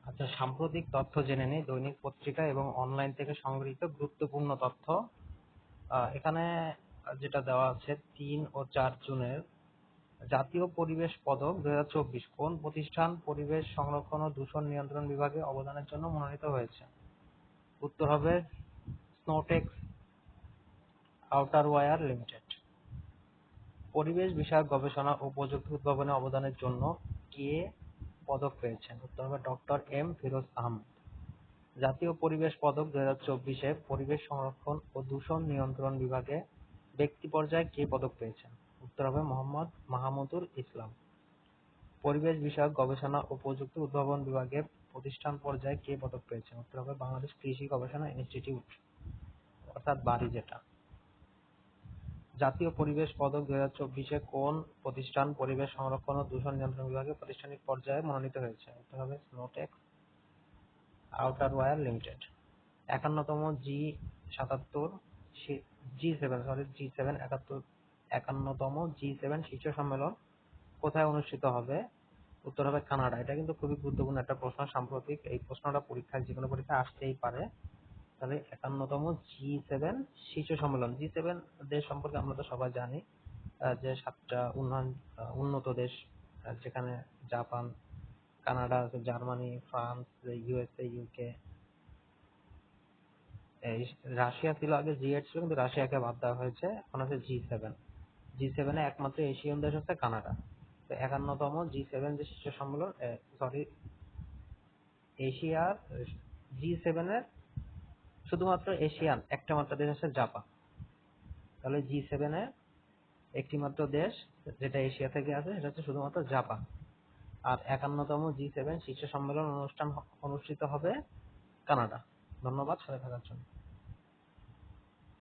আচ্ছা, সাম্প্রতিক তথ্য জেনে নিই। দৈনিক পত্রিকা এবং অনলাইন থেকে সংগৃহীত গুরুত্বপূর্ণ তথ্য। এখানে যেটা দেওয়া আছে 3 ও 4 জুনের জাতীয় পরিবেশ পদক 2024 কোন প্রতিষ্ঠান পরিবেশ সংরক্ষণ ও দূষণ নিয়ন্ত্রণ বিভাগে অবদানের জন্য মনোনীত হয়েছে? উত্তর হবে স্নোটেক্স আউটার ওয়্যার লিমিটেড। পরিবেশ বিষয়ক গবেষণা ও প্রযুক্তি উদ্ভাবনে অবদানের জন্য কে পদক পেয়েছেন? উত্তর হবে ডক্টর এম ফিরোজ আহমদ। জাতীয় পরিবেশ পদক 2024-এ পরিবেশ সংরক্ষণ ও দূষণ নিয়ন্ত্রণ বিভাগে ব্যক্তি পর্যায়ে কে পদক পেয়েছেন? উত্তর হবে মোহাম্মদ মাহমুদুল ইসলাম। পরিবেশ বিষয়ক গবেষণা ও প্রযুক্তি উদ্ভাবন বিভাগে প্রতিষ্ঠান পর্যায়ে কে পদক পেয়েছেন? উত্তর হবে বাংলাদেশ কৃষি গবেষণা ইনস্টিটিউট, অর্থাৎ বারি যেটা। জাতীয় পরিবেশ পদক 2024-এ কোন প্রতিষ্ঠান পরিবেশ সংরক্ষণ ও দূষণ নিয়ন্ত্রণ বিভাগে প্রাতিষ্ঠানিক পর্যায়ে মনোনীত হয়েছে? উত্তর হবে স্নোটেক্স আউটার ওয়্যার লিমিটেড। 51তম G7 শীর্ষ সম্মেলন কোথায় অনুষ্ঠিত হবে? উত্তর হবে কানাডা। এটা কিন্তু খুবই গুরুত্বপূর্ণ একটা প্রশ্ন, সাম্প্রতিক এই প্রশ্নটা পরীক্ষায় যেকোনো পরীক্ষায় আসতেই পারে। তাহলে 51তম G7 শীর্ষ সম্মেলন। G7 দেশ সম্পর্কে আমরা তো সবাই জানি, যে 7টা উন্নত দেশ, যেখানে Japan, Canada, Germany, France, USA, UK, এই রাশিয়া ছিল আগে, G8 ছিল কিন্তু রাশিয়াকে বাদ দেওয়া হয়েছে, এখন আছে G7। G7-এ একমাত্র এশিয়ান দেশ হচ্ছে কানাডা। তো 51তম G7 যে শীর্ষ সম্মেলন, এশিয়ার G7-এর শুধুমাত্র এশিয়ান একটা মাত্র দেশ আছে জাপান। তাহলে G7-এ একটি মাত্র দেশ যেটা এশিয়া থেকে আছে সেটা হচ্ছে শুধুমাত্র জাপান। আর 51তম G7 শীর্ষ সম্মেলন অনুষ্ঠিত হবে কানাডা। ধন্যবাদ সাথে থাকার জন্য।